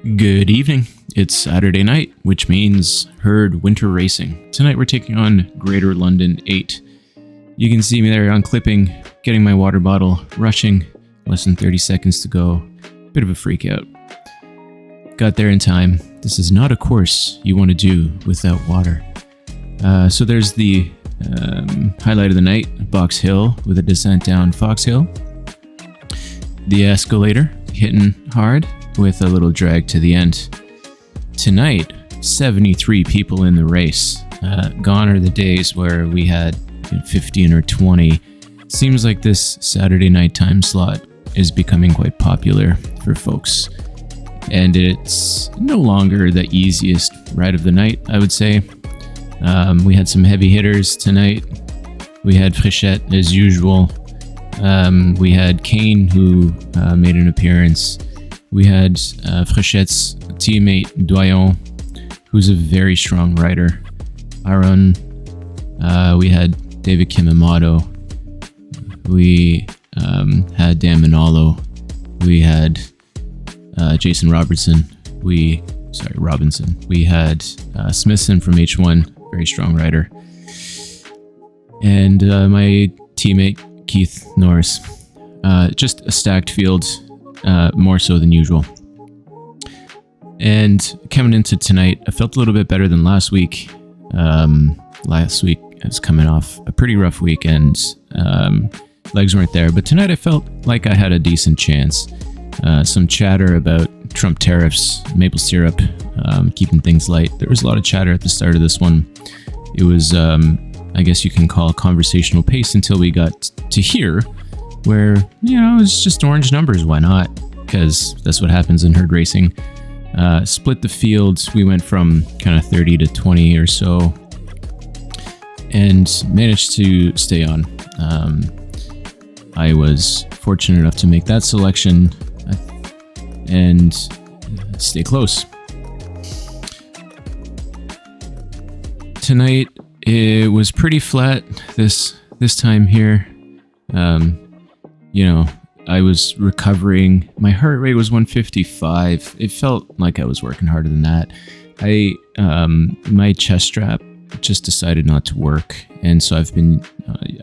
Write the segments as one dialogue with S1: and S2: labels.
S1: Good evening. It's Saturday night, which means herd winter racing. Tonight we're taking on Greater London 8. You can see me there on clipping, getting my water bottle, rushing, less than 30 seconds to go. Bit of a freak out. Got there in time. This is not a course you want to do without water. So there's the highlight of the night, Box Hill with a descent down Fox Hill. The escalator hitting hard with a little drag to the end. Tonight, 73 people in the race. Gone are the days where we had 15 or 20. Seems like this Saturday night time slot is becoming quite popular for folks. And it's no longer the easiest ride of the night, I would say. We had some heavy hitters tonight. We had Frichette as usual. We had Kane, who made an appearance. We had Frichette's teammate Doyon, who's a very strong rider. Aaron. We had David Kimimoto. We had Dan Manalo. We had Jason Robinson. We had Smithson from H1, very strong rider. And my teammate Keith Norris. Just a stacked field. More so than usual. And coming into tonight, I felt a little bit better than last week. Last week I was coming off a pretty rough weekend. Legs weren't there, but tonight I felt like I had a decent chance. Some chatter about Trump tariffs, maple syrup, keeping things light. There was a lot of chatter at the start of this one. It was, I guess you can call conversational pace until we got to here, where, it's just orange numbers. Why not? Because that's what happens in herd racing. Split the field. We went from kind of 30 to 20 or so and managed to stay on. I was fortunate enough to make that selection and stay close. Tonight, it was pretty flat this time here. I was recovering. My heart rate was 155. It felt like I was working harder than that. My chest strap just decided not to work. And so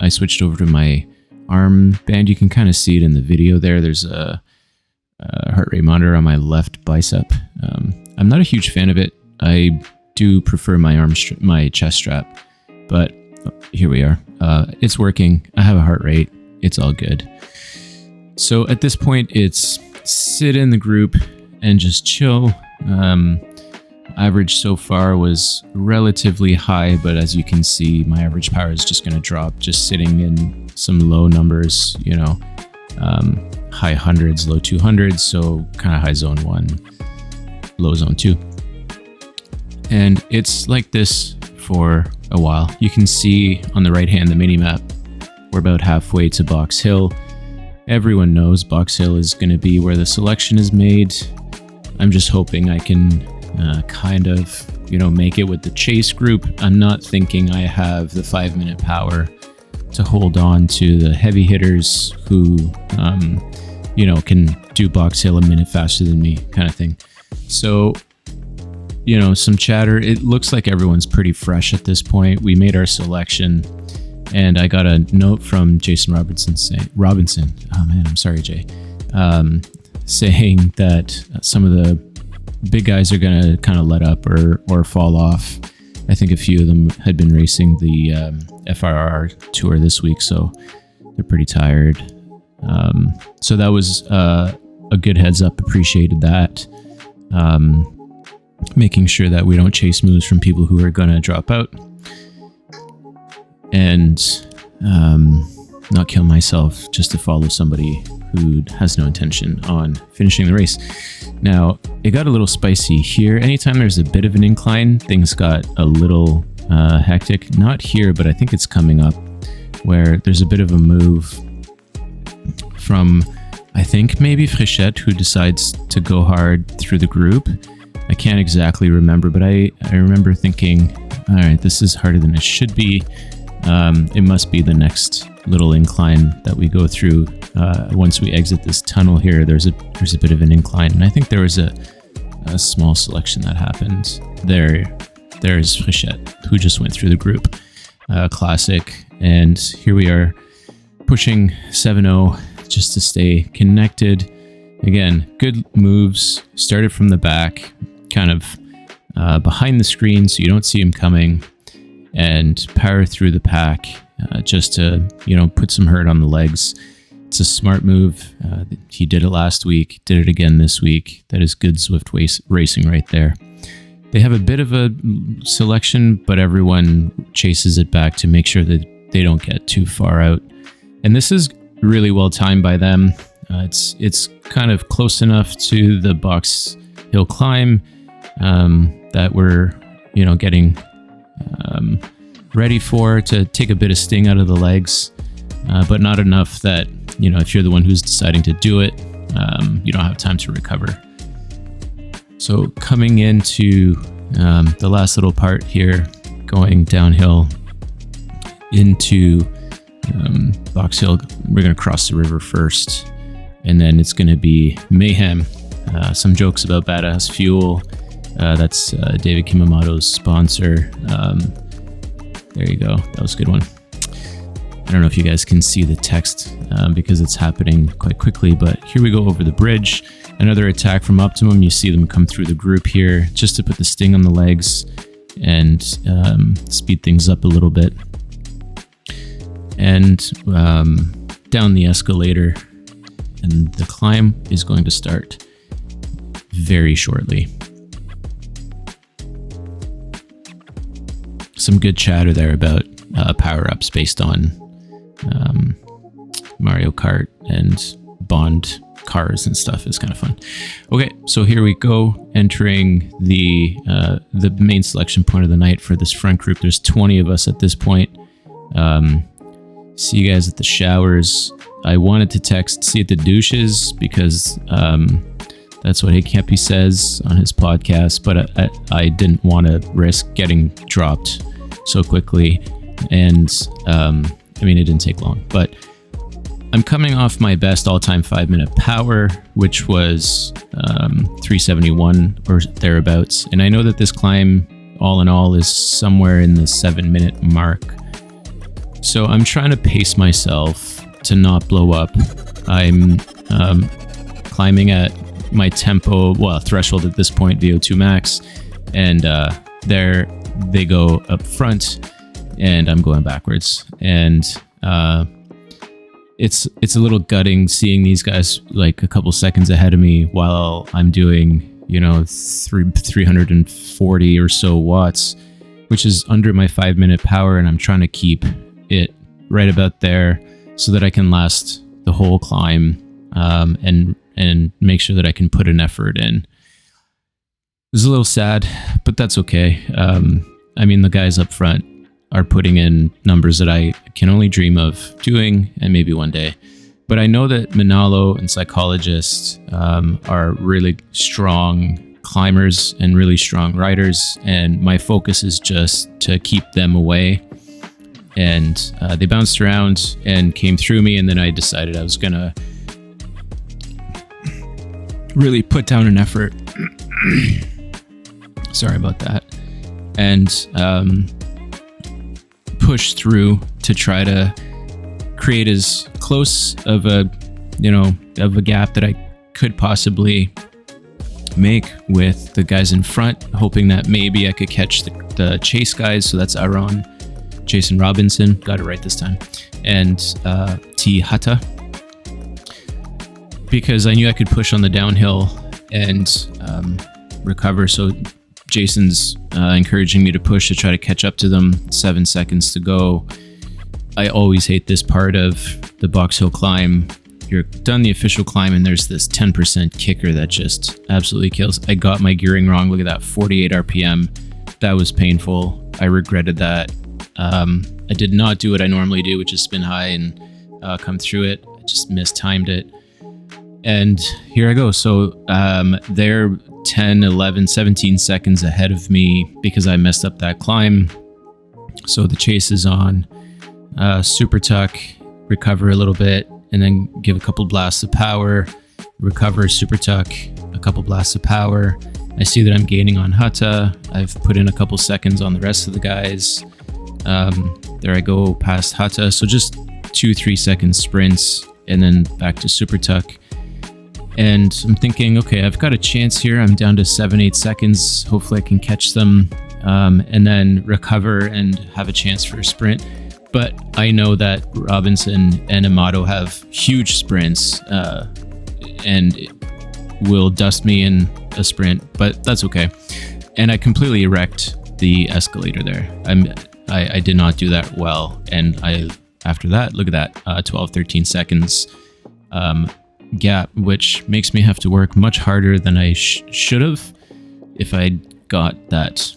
S1: I switched over to my arm band. You can kind of see it in the video there. There's a heart rate monitor on my left bicep. I'm not a huge fan of it. I do prefer my chest strap, but here we are. It's working. I have a heart rate. It's all good. So at this point, it's sit in the group and just chill. Average so far was relatively high, but as you can see, my average power is just going to drop, just sitting in some low numbers, high hundreds, low 200s, so kind of high zone 1, low zone 2. And it's like this for a while. You can see on the right hand, the mini map, we're about halfway to Box Hill. Everyone knows Box Hill is going to be where the selection is made. I'm just hoping I can make it with the chase group. I'm not thinking I have the 5-minute power to hold on to the heavy hitters who, can do Box Hill a minute faster than me, kind of thing. So, some chatter. It looks like everyone's pretty fresh at this point. We made our selection. And I got a note from Jason Robinson. Oh man, I'm sorry, Jay. Saying that some of the big guys are going to kind of let up or fall off. I think a few of them had been racing the FRR tour this week, so they're pretty tired. So that was a good heads up. Appreciated that. Making sure that we don't chase moves from people who are going to drop out. And not kill myself just to follow somebody who has no intention on finishing the race. Now, it got a little spicy here. Anytime there's a bit of an incline, things got a little hectic. Not here, but I think it's coming up, where there's a bit of a move from, I think, maybe Frichette, who decides to go hard through the group. I can't exactly remember, but I remember thinking, all right, this is harder than it should be. It must be the next little incline that we go through. Once we exit this tunnel here, there's a bit of an incline, and I think there was a a small selection that happened. There's Frichette, who just went through the group classic, and here we are pushing 7-0 just to stay connected. Again, good moves. Started from the back, kind of behind the screen, so you don't see him coming, and power through the pack just to put some hurt on the legs. It's a smart move. He did it last week, did it again this week. That is good Zwift racing right there. They have a bit of a selection, but everyone chases it back to make sure that they don't get too far out. And this is really well timed by them. It's kind of close enough to the Box Hill climb that we're getting ready to take a bit of sting out of the legs, but not enough that if you're the one who's deciding to do it, you don't have time to recover. So coming into the last little part here, going downhill into Box Hill, we're going to cross the river first, and then it's going to be mayhem. Some jokes about Badass Fuel. That's David Kimamoto's sponsor. There you go. That was a good one. I don't know if you guys can see the text because it's happening quite quickly, but here we go over the bridge. Another attack from Optimum. You see them come through the group here just to put the sting on the legs and speed things up a little bit. And down the escalator, and the climb is going to start very shortly. Some good chatter there about power-ups based on Mario Kart and Bond cars and stuff. Is kind of fun. Okay, so here we go, entering the main selection point of the night for this front group. There's 20 of us at this point. See you guys at the showers. I wanted to text see you at the douches because that's what Hey Campy says on his podcast, but I didn't want to risk getting dropped so quickly, and it didn't take long, but I'm coming off my best all-time 5-minute power, which was 371 or thereabouts, and I know that this climb all in all is somewhere in the 7-minute mark, so I'm trying to pace myself to not blow up. I'm climbing at my tempo, threshold at this point, VO2 max, and there they go up front, and I'm going backwards, and it's a little gutting seeing these guys like a couple seconds ahead of me while I'm doing 340 or so watts, which is under my 5-minute power, and I'm trying to keep it right about there so that I can last the whole climb and make sure that I can put an effort in. It was a little sad, but that's okay. The guys up front are putting in numbers that I can only dream of doing, and maybe one day. But I know that Manalo and Psychologist are really strong climbers and really strong riders, and my focus is just to keep them away. And they bounced around and came through me, and then I decided I was gonna really put down an effort. Sorry about that. And push through to try to create as close of a gap that I could possibly make with the guys in front, hoping that maybe I could catch the chase guys. So that's Aaron, Jason Robinson, got it right this time, and T Hata, because I knew I could push on the downhill and recover. So Jason's encouraging me to push to try to catch up to them. 7 seconds to go. I always hate this part of the Box Hill climb. You're done the official climb and there's this 10% kicker that just absolutely kills. I got my gearing wrong. Look at that, 48 RPM. That was painful. I regretted that. I did not do what I normally do, which is spin high and come through it. I just mistimed it. And here I go. So they're 10, 11, 17 seconds ahead of me because I messed up that climb. So the chase is on. Super tuck, recover a little bit, and then give a couple blasts of power, recover, super tuck, a couple blasts of power, I see that I'm gaining on Hata. I've put in a couple seconds on the rest of the guys. There I go past Hata. So just 2-3 second sprints and then back to Super Tuck. And I'm thinking, okay, I've got a chance here. I'm down to 7-8 seconds. Hopefully I can catch them and then recover and have a chance for a sprint. But I know that Robinson and Amato have huge sprints and will dust me in a sprint, but that's okay. And I completely wrecked the escalator there. I did not do that well. And after that, look at that, 12, 13 seconds gap, which makes me have to work much harder than I should have. If I got that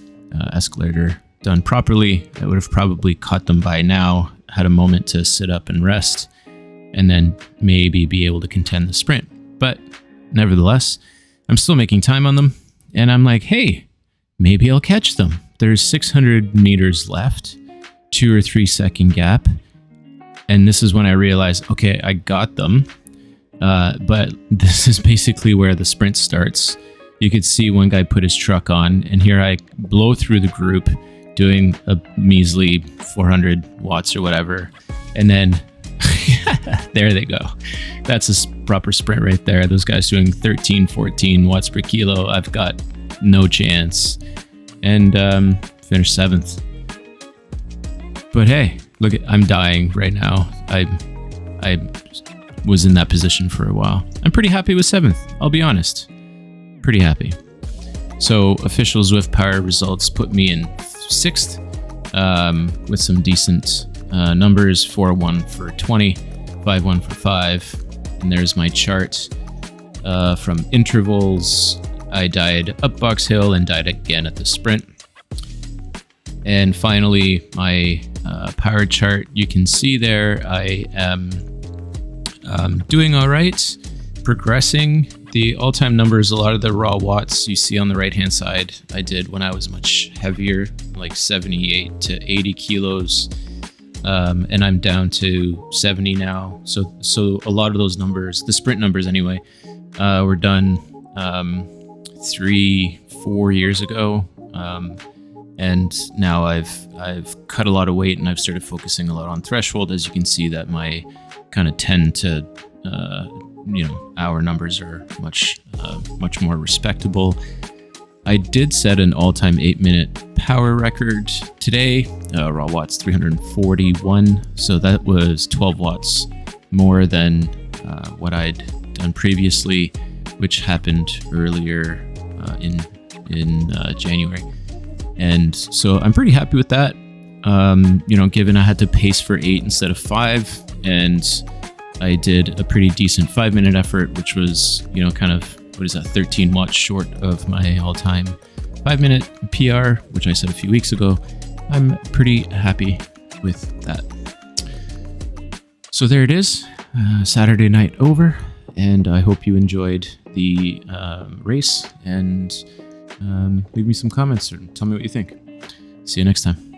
S1: escalator done properly, I would have probably caught them by now, had a moment to sit up and rest, and then maybe be able to contend the sprint. But nevertheless, I'm still making time on them, and I'm like, hey, maybe I'll catch them. There's 600 meters left, 2 or 3 second gap, and this is when I realized, okay, I got them, but this is basically where the sprint starts. You could see one guy put his truck on, and here I blow through the group doing a measly 400 watts or whatever, and then there they go. That's a proper sprint right there. Those guys doing 13, 14 watts per kilo. I've got no chance. And finished 7th. But hey, look, I'm dying right now. I was in that position for a while. I'm pretty happy with 7th, I'll be honest. Pretty happy. So official Zwift Power results put me in 6th with some decent numbers, 4-1 for 20, 5-1 for 5. And there's my chart from intervals. I died up Box Hill and died again at the sprint. And finally, my power chart, you can see there, I am doing all right, progressing. The all-time numbers, a lot of the raw watts you see on the right-hand side, I did when I was much heavier, like 78 to 80 kilos. And I'm down to 70 now. So a lot of those numbers, the sprint numbers anyway, were done 3-4 years ago. And now I've cut a lot of weight and I've started focusing a lot on threshold. As you can see that my kind of 10 to hour numbers are much more respectable. I did set an all-time 8-minute power record today, raw watts 341, so that was 12 watts more than what I'd done previously, which happened earlier in January. And so I'm pretty happy with that, given I had to pace for 8 instead of 5, and I did a pretty decent 5-minute effort, which was, kind of, 13 watts short of my all-time 5-minute PR, which I said a few weeks ago. I'm pretty happy with that. So there it is, Saturday night over, and I hope you enjoyed the race, and leave me some comments or tell me what you think. See you next time.